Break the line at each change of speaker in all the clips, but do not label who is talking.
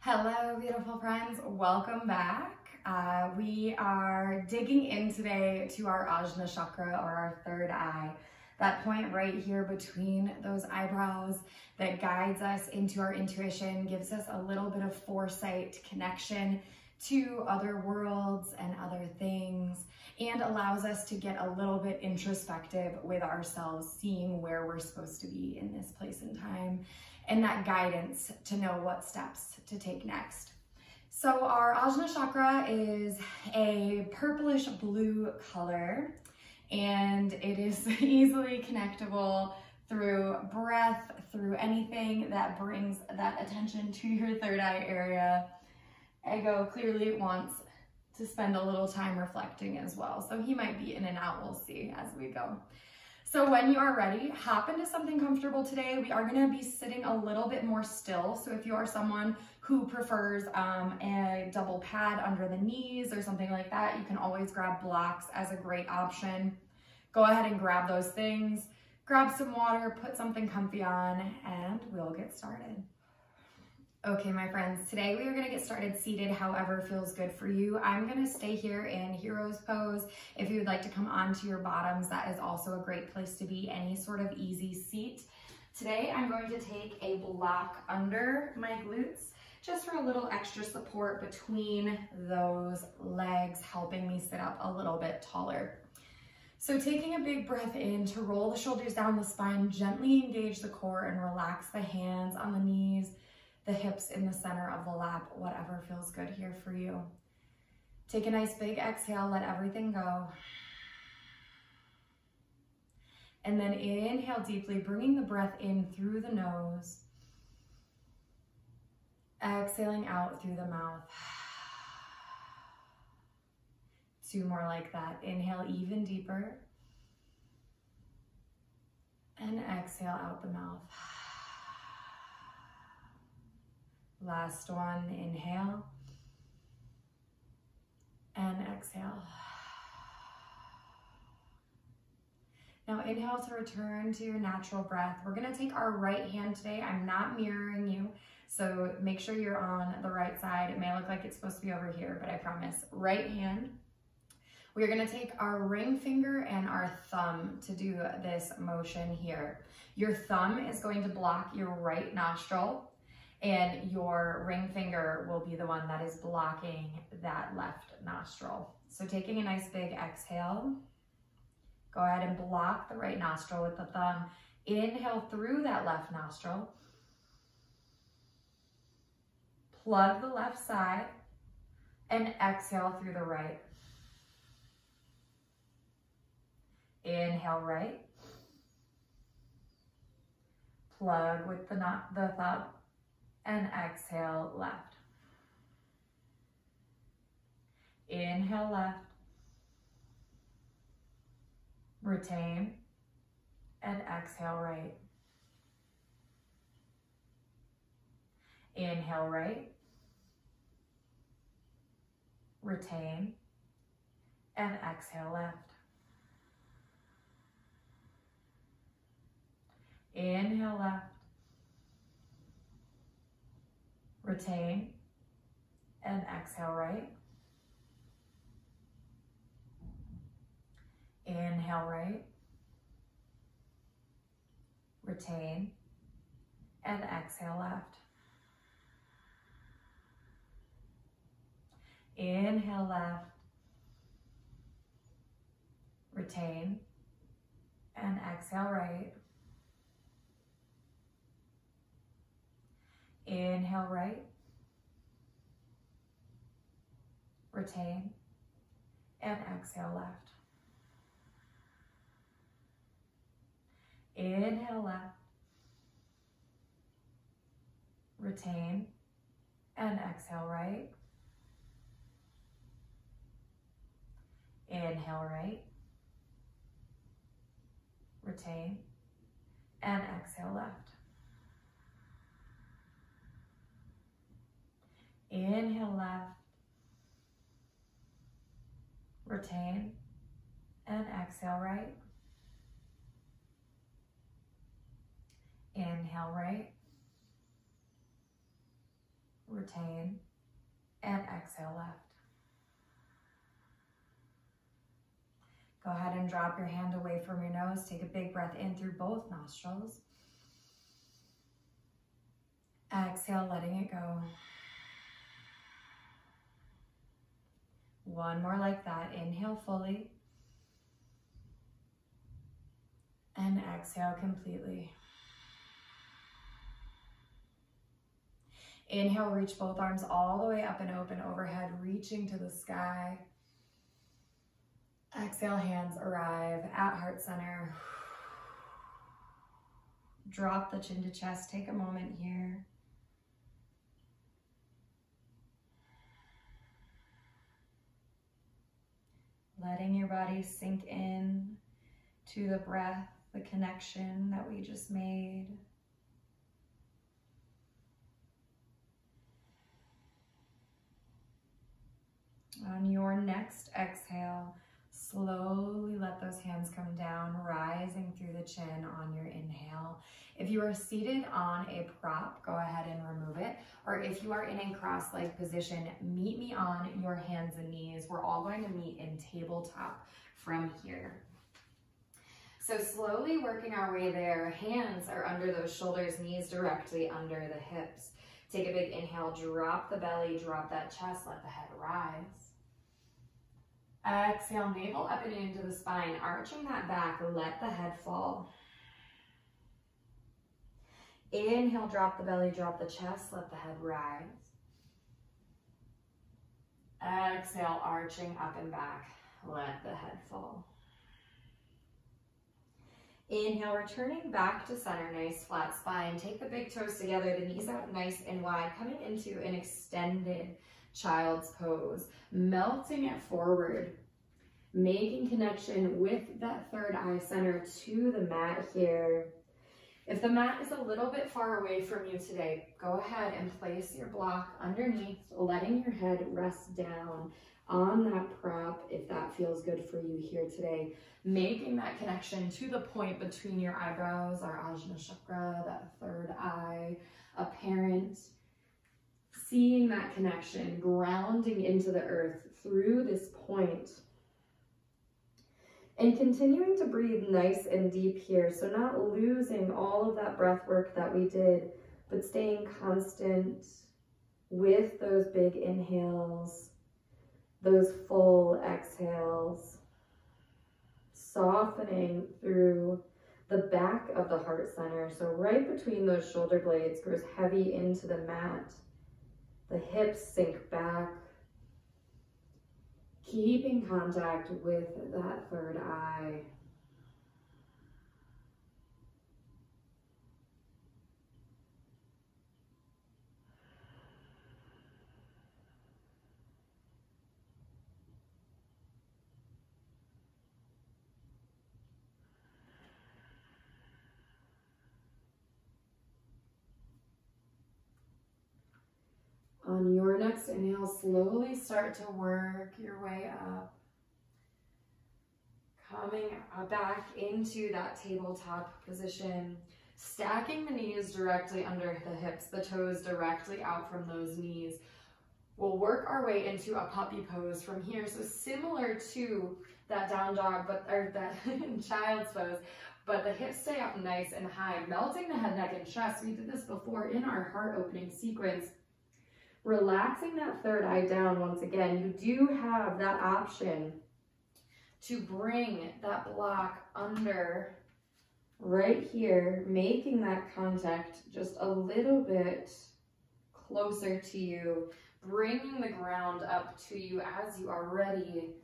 Hello, beautiful friends. Welcome back. We are digging in today to our Ajna chakra, or our third eye, that point right here between those eyebrows that guides us into our intuition, gives us a little bit of foresight, connection to other worlds and other things, and allows us to get a little bit introspective with ourselves, seeing where we're supposed to be in this place and time, and that guidance to know what steps to take next. So our Ajna chakra is a purplish blue color, and it is easily connectable through breath, through anything that brings that attention to your third eye area. Ego clearly wants to spend a little time reflecting as well, so he might be in and out. We'll see as we go. So when you are ready, hop into something comfortable today. We are going to be sitting a little bit more still, so if you are someone who prefers a double pad under the knees or something like that, you can always grab blocks as a great option. Go ahead and grab those things, grab some water, put something comfy on, and we'll get started. Okay, my friends, today we are going to get started seated however feels good for you. I'm going to stay here in hero's pose. If you would like to come onto your bottoms, that is also a great place to be, any sort of easy seat. Today I'm going to take a block under my glutes just for a little extra support between those legs, helping me sit up a little bit taller. So taking a big breath in to roll the shoulders down the spine, gently engage the core and relax the hands on the knees, the hips in the center of the lap, whatever feels good here for you. Take a nice big exhale, let everything go. And then inhale deeply, bringing the breath in through the nose. Exhaling out through the mouth. 2 more like that. Inhale even deeper. And exhale out the mouth. Last one, inhale and exhale. Now inhale to return to your natural breath. We're gonna take our right hand today. I'm not mirroring you, so make sure you're on the right side. It may look like it's supposed to be over here, but I promise. Right hand. We're gonna take our ring finger and our thumb to do this motion here. Your thumb is going to block your right nostril, and your ring finger will be the one that is blocking that left nostril. So taking a nice big exhale, go ahead and block the right nostril with the thumb. Inhale through that left nostril. Plug the left side and exhale through the right. Inhale right. Plug with the thumb. And exhale left. Inhale left. Retain. And exhale right. Inhale right. Retain. And exhale left. Inhale left. Retain, and exhale right. Inhale right. Retain, and exhale left. Inhale left. Retain, and exhale right. Inhale right. Retain, and exhale left. Inhale left. Retain, and exhale right. Inhale right. Retain, and exhale left. Inhale left, retain, and exhale right. Inhale right, retain, and exhale left. Go ahead and drop your hand away from your nose. Take a big breath in through both nostrils. Exhale, letting it go. One more like that. Inhale fully. And exhale completely. Inhale, reach both arms all the way up and open overhead, reaching to the sky. Exhale, hands arrive at heart center. Drop the chin to chest. Take a moment here. Letting your body sink in to the breath, the connection that we just made. On your next exhale, slowly let those hands come down, rising through the chin on your inhale. If you are seated on a prop, go ahead and remove it. Or if you are in a cross-legged position, meet me on your hands and knees. We're all going to meet in tabletop from here. So slowly working our way there, hands are under those shoulders, knees directly under the hips. Take a big inhale, drop the belly, drop that chest, let the head rise. Exhale, navel up and into the spine, arching that back, let the head fall. Inhale, drop the belly, drop the chest, let the head rise. Exhale, arching up and back, let the head fall. Inhale, returning back to center, nice flat spine. Take the big toes together, the knees out nice and wide, coming into an extended child's pose, melting it forward, making connection with that third eye center to the mat here. If the mat is a little bit far away from you today, go ahead and place your block underneath, letting your head rest down on that prop if that feels good for you here today. Making that connection to the point between your eyebrows, our Ajna Chakra, that third eye, apparent. Seeing that connection, grounding into the earth through this point. And continuing to breathe nice and deep here. So not losing all of that breath work that we did, but staying constant with those big inhales, those full exhales, softening through the back of the heart center. So right between those shoulder blades, goes heavy into the mat. The hips sink back, keeping contact with that third eye. On your next inhale, slowly start to work your way up. Coming back into that tabletop position. Stacking the knees directly under the hips, the toes directly out from those knees. We'll work our way into a puppy pose from here. So similar to that down dog, or that child's pose, but the hips stay up nice and high, melting the head, neck, and chest. We did this before in our heart opening sequence. Relaxing that third eye down once again. You do have that option to bring that block under right here, making that contact just a little bit closer to you, bringing the ground up to you as you are ready,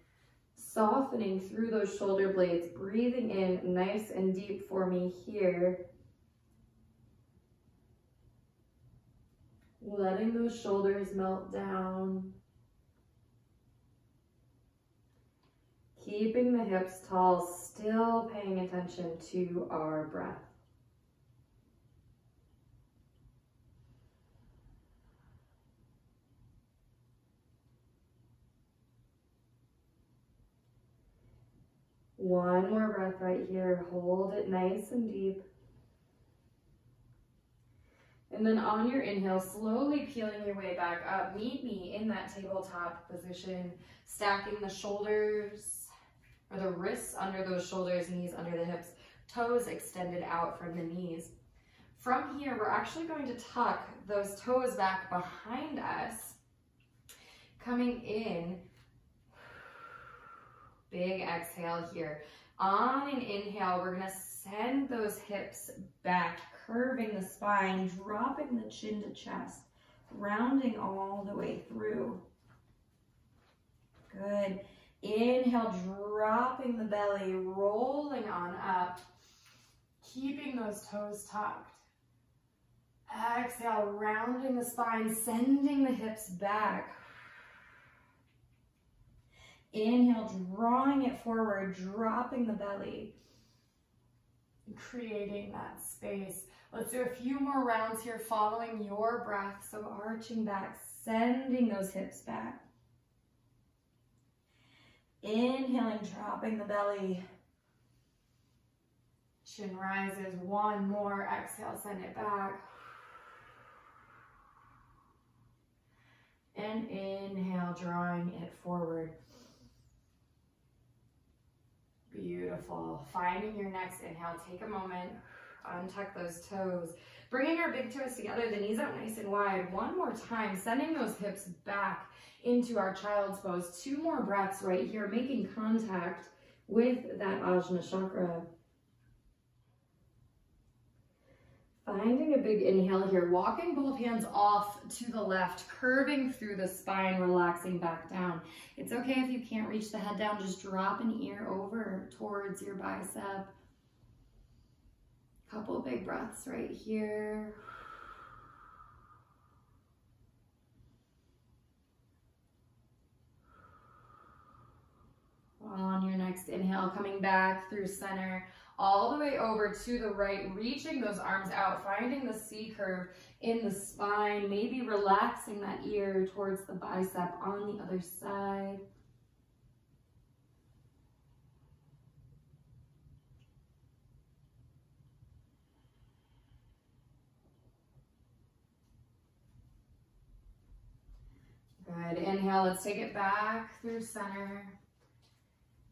softening through those shoulder blades, breathing in nice and deep for me here. Letting those shoulders melt down. Keeping the hips tall, still paying attention to our breath. One more breath right here. Hold it nice and deep. And then on your inhale, slowly peeling your way back up. Meet me in that tabletop position, stacking the shoulders or the wrists under those shoulders, knees under the hips, toes extended out from the knees. From here, we're actually going to tuck those toes back behind us, coming in. Big exhale here. On an inhale, we're gonna send those hips back, curving the spine, dropping the chin to chest, rounding all the way through. Good. Inhale, dropping the belly, rolling on up, keeping those toes tucked. Exhale, rounding the spine, sending the hips back. Inhale, drawing it forward, dropping the belly, creating that space. Let's do a few more rounds here, following your breath. So arching back, sending those hips back. Inhaling, dropping the belly. Chin rises. One more. Exhale, send it back. And inhale, drawing it forward. Beautiful. Finding your next inhale. Take a moment. Untuck those toes. Bringing our big toes together, the knees out nice and wide. One more time. Sending those hips back into our child's pose. Two more breaths right here, making contact with that Ajna chakra. Finding a big inhale here, walking both hands off to the left, curving through the spine, relaxing back down. It's okay if you can't reach the head down, just drop an ear over towards your bicep. Couple big breaths right here. On your next inhale, coming back through center, all the way over to the right, reaching those arms out, finding the C curve in the spine, maybe relaxing that ear towards the bicep on the other side. Good. Inhale, let's take it back through center.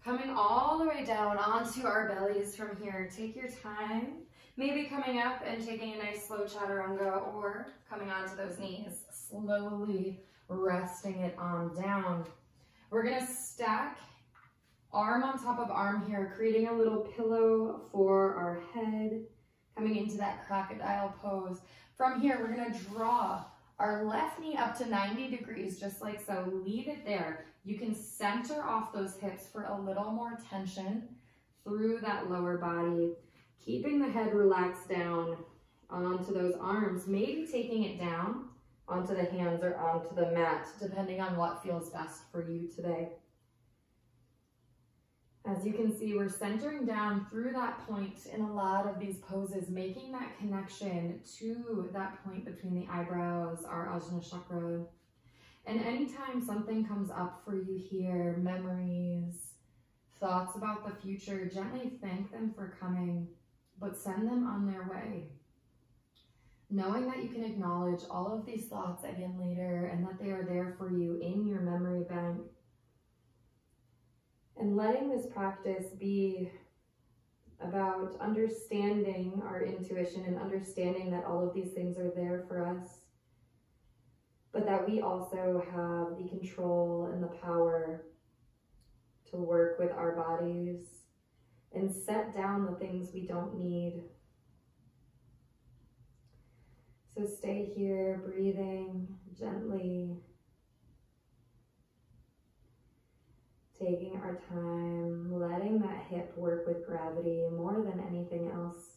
Coming all the way down onto our bellies from here. Take your time. Maybe coming up and taking a nice slow chaturanga, or coming onto those knees, slowly resting it on down. We're gonna stack arm on top of arm here, creating a little pillow for our head, coming into that crocodile pose. From here, we're gonna draw our left knee up to 90 degrees, just like so. Leave it there. You can center off those hips for a little more tension through that lower body, keeping the head relaxed down onto those arms, maybe taking it down onto the hands or onto the mat, depending on what feels best for you today. As you can see, we're centering down through that point in a lot of these poses, making that connection to that point between the eyebrows, our Ajna chakra. And anytime something comes up for you here, memories, thoughts about the future, gently thank them for coming, but send them on their way. Knowing that you can acknowledge all of these thoughts again later and that they are there for you in your memory bank. And letting this practice be about understanding our intuition and understanding that all of these things are there for us, but that we also have the control and the power to work with our bodies and set down the things we don't need. So stay here, breathing gently, taking our time, letting that hip work with gravity more than anything else.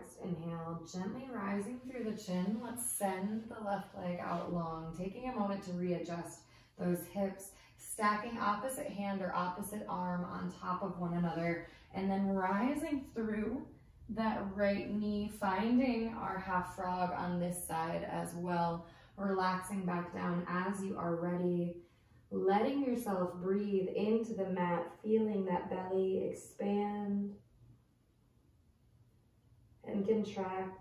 next inhale, gently rising through the chin, let's send the left leg out long, taking a moment to readjust those hips, stacking opposite hand or opposite arm on top of one another, and then rising through that right knee, finding our half frog on this side as well, relaxing back down as you are ready, letting yourself breathe into the mat, feeling that belly expand and contract.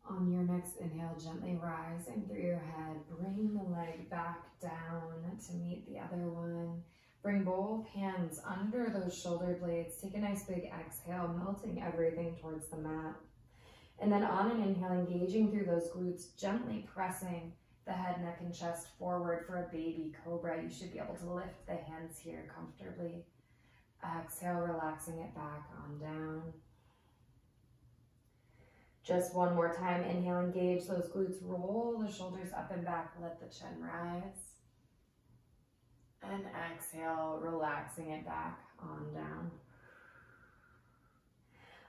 On your next inhale, gently rising through your head, bring the leg back down to meet the other one. Bring both hands under those shoulder blades. Take a nice big exhale, melting everything towards the mat. And then on an inhale, engaging through those glutes, gently pressing the head, neck, and chest forward for a baby cobra. You should be able to lift the hands here comfortably. Exhale, relaxing it back on down. Just one more time, inhale, engage those glutes, roll the shoulders up and back, let the chin rise. And exhale, relaxing it back on down.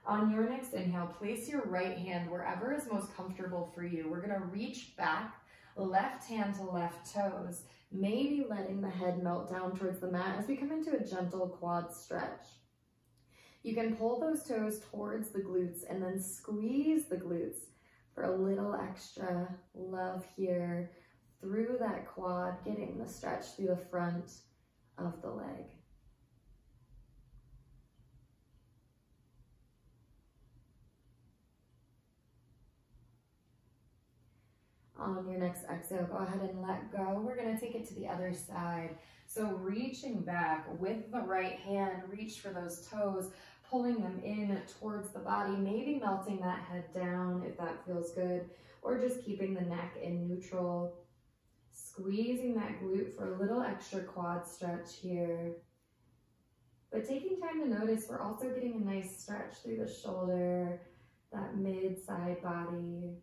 On your next inhale, place your right hand wherever is most comfortable for you. We're gonna reach back, left hand to left toes, maybe letting the head melt down towards the mat as we come into a gentle quad stretch. You can pull those toes towards the glutes and then squeeze the glutes for a little extra love here through that quad, getting the stretch through the front of the leg. On your next exhale, go ahead and let go. We're going to take it to the other side. So reaching back with the right hand, reach for those toes, pulling them in towards the body, maybe melting that head down if that feels good, or just keeping the neck in neutral. Squeezing that glute for a little extra quad stretch here. But taking time to notice, we're also getting a nice stretch through the shoulder, that mid-side body.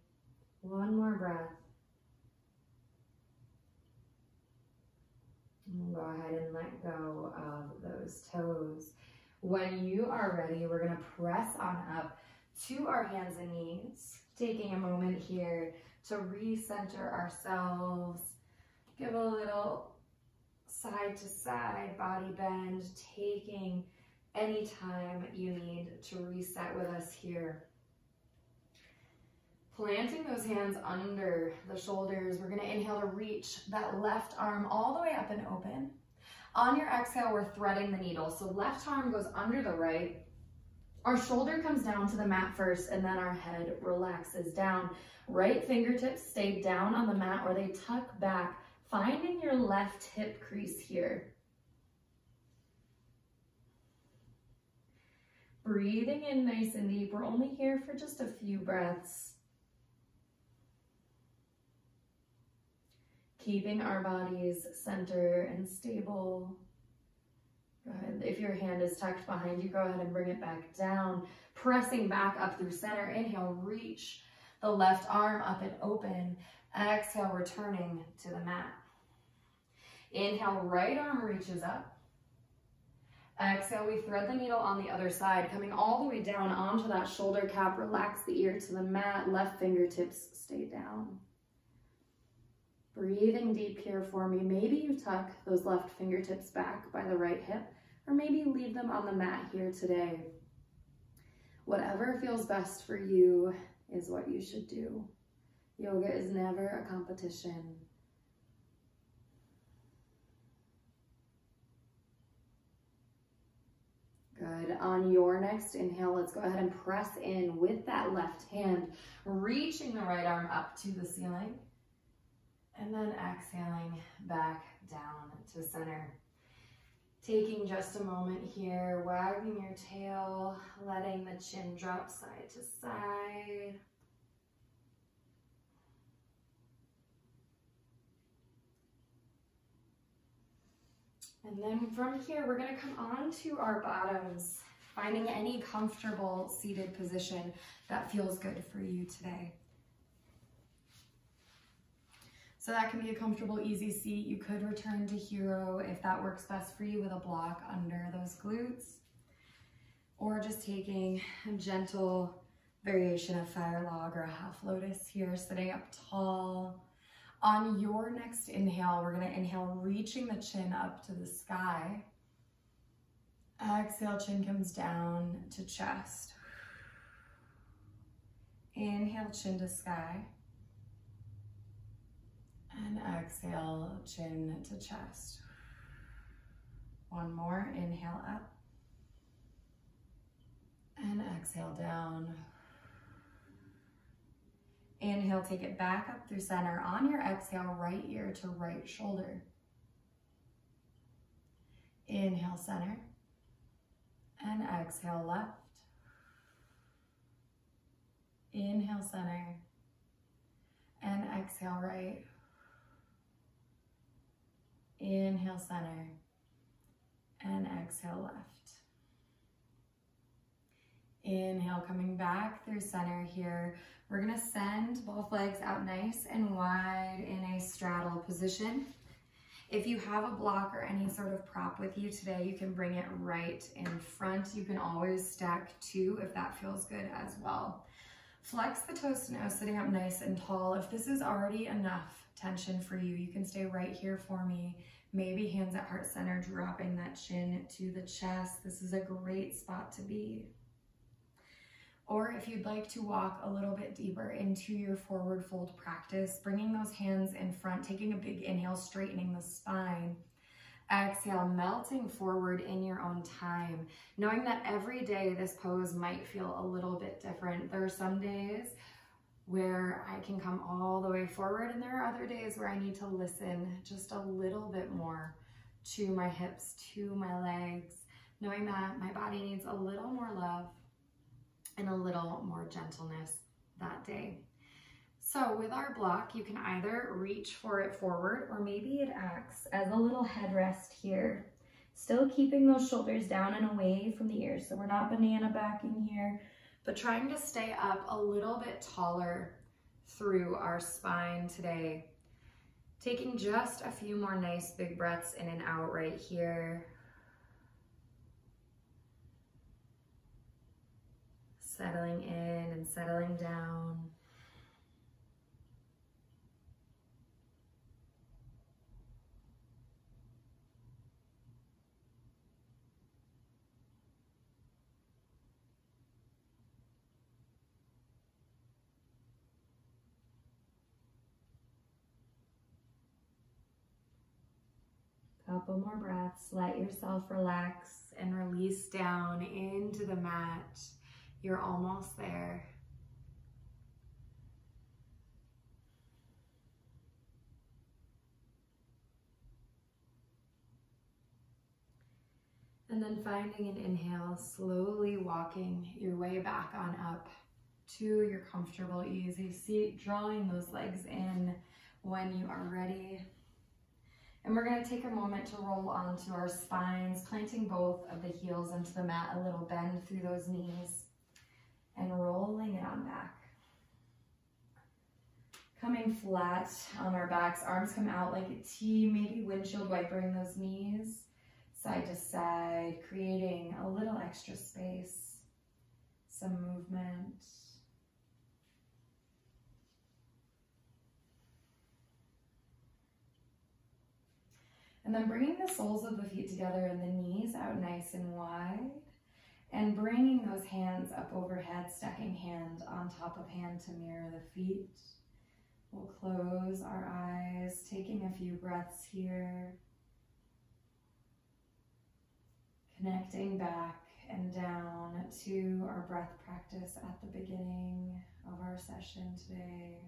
One more breath. And go ahead and let go of those toes. When you are ready, we're going to press on up to our hands and knees, taking a moment here to recenter ourselves. Give a little side to side body bend, taking any time you need to reset with us here. Planting those hands under the shoulders, we're going to inhale to reach that left arm all the way up and open. On your exhale, we're threading the needle. So left arm goes under the right. Our shoulder comes down to the mat first, and then our head relaxes down. Right fingertips stay down on the mat or they tuck back, finding your left hip crease here. Breathing in nice and deep. We're only here for just a few breaths. Keeping our bodies center and stable. Go ahead. If your hand is tucked behind you, go ahead and bring it back down. Pressing back up through center. Inhale, reach the left arm up and open. Exhale, returning to the mat. Inhale, right arm reaches up. Exhale, we thread the needle on the other side, coming all the way down onto that shoulder cap. Relax the ear to the mat. Left fingertips stay down. Breathing deep here for me. Maybe you tuck those left fingertips back by the right hip, or maybe leave them on the mat here today. Whatever feels best for you is what you should do. Yoga is never a competition. Good. On your next inhale, let's go ahead and press in with that left hand, reaching the right arm up to the ceiling, and then exhaling back down to center. Taking just a moment here, wagging your tail, letting the chin drop side to side. And then from here, we're gonna come onto our bottoms, finding any comfortable seated position that feels good for you today. So that can be a comfortable, easy seat. You could return to hero if that works best for you with a block under those glutes. Or just taking a gentle variation of fire log or a half lotus here, sitting up tall. On your next inhale, we're gonna inhale, reaching the chin up to the sky. Exhale, chin comes down to chest. Inhale, chin to sky. And exhale, chin to chest. One more, inhale up. And exhale down. Inhale, take it back up through center. On your exhale, right ear to right shoulder. Inhale, center. And exhale, left. Inhale, center. And exhale, right. Inhale, center. And exhale, left. Inhale, coming back through center here. We're gonna send both legs out nice and wide in a straddle position. If you have a block or any sort of prop with you today, you can bring it right in front. You can always stack two if that feels good as well. Flex the toes to nose, sitting up nice and tall. If this is already enough tension for you, you can stay right here for me. Maybe hands at heart center, dropping that chin to the chest. This is a great spot to be. Or if you'd like to walk a little bit deeper into your forward fold practice, bringing those hands in front, taking a big inhale, straightening the spine. Exhale, melting forward in your own time, knowing that every day this pose might feel a little bit different. There are some days where I can come all the way forward, and there are other days where I need to listen just a little bit more to my hips, to my legs, knowing that my body needs a little more love and a little more gentleness that day. So with our block, you can either reach for it forward, or maybe it acts as a little headrest here. Still keeping those shoulders down and away from the ears. So we're not banana backing here, but trying to stay up a little bit taller through our spine today. Taking just a few more nice big breaths in and out right here. Settling in and settling down. Couple more breaths. Let yourself relax and release down into the mat. You're almost there. And then finding an inhale, slowly walking your way back on up to your comfortable, easy seat, drawing those legs in when you are ready. And we're going to take a moment to roll onto our spines, planting both of the heels into the mat, a little bend through those knees, and rolling it on back. Coming flat on our backs, arms come out like a T, maybe windshield wipering those knees, side to side, creating a little extra space, some movement. And then bringing the soles of the feet together and the knees out nice and wide. And bringing those hands up overhead, stacking hand on top of hand to mirror the feet. We'll close our eyes, taking a few breaths here. Connecting back and down to our breath practice at the beginning of our session today.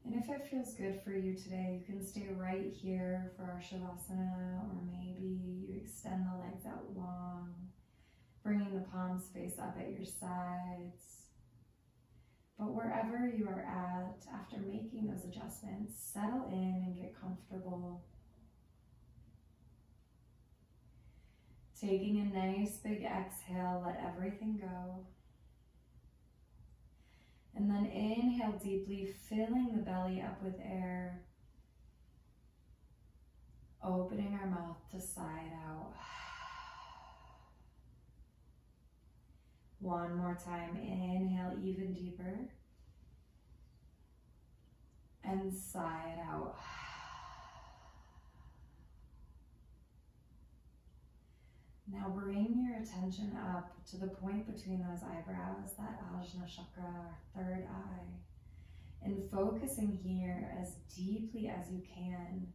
And if it feels good for you today, you can stay right here for our Shavasana, or maybe you extend the legs out long, bringing the palms face up at your sides. But wherever you are at, after making those adjustments, settle in and get comfortable. Taking a nice big exhale, let everything go. And then inhale deeply, filling the belly up with air. Opening our mouth to sigh it out. One more time, inhale even deeper. And sigh it out. Now bring your attention up to the point between those eyebrows, that Ajna chakra, our third eye. And focusing here as deeply as you can,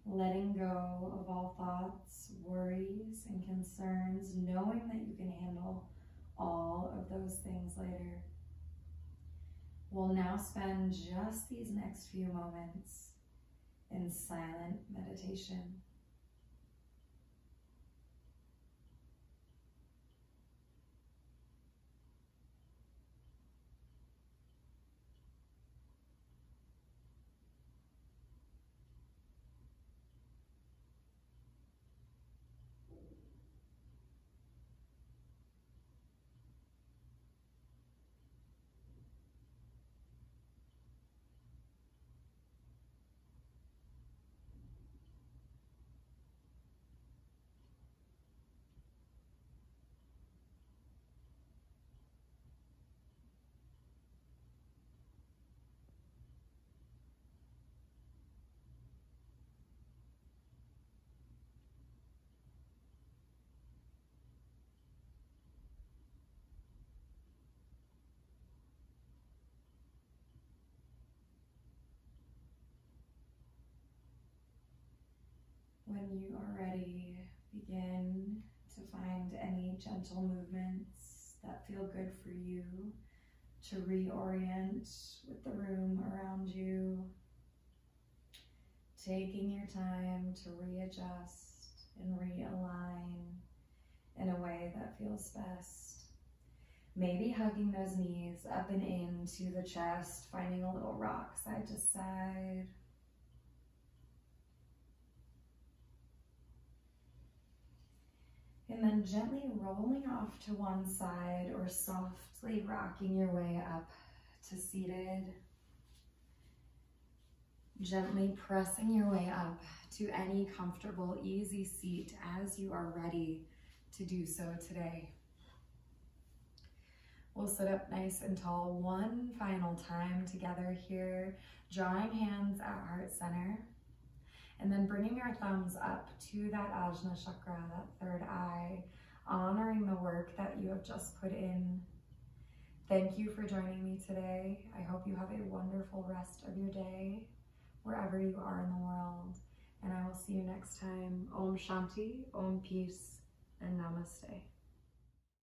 letting go of all thoughts, worries, and concerns, knowing that you can handle all of those things later. We'll now spend just these next few moments in silent meditation. When you are ready, begin to find any gentle movements that feel good for you to reorient with the room around you. Taking your time to readjust and realign in a way that feels best. Maybe hugging those knees up and into the chest, finding a little rock side to side. And then gently rolling off to one side or softly rocking your way up to seated. Gently pressing your way up to any comfortable, easy seat as you are ready to do so today. We'll sit up nice and tall one final time together here, drawing hands at heart center. And then bringing our thumbs up to that Ajna chakra, that third eye, honoring the work that you have just put in. Thank you for joining me today. I hope you have a wonderful rest of your day, wherever you are in the world. And I will see you next time. Om Shanti, Om Peace, and Namaste.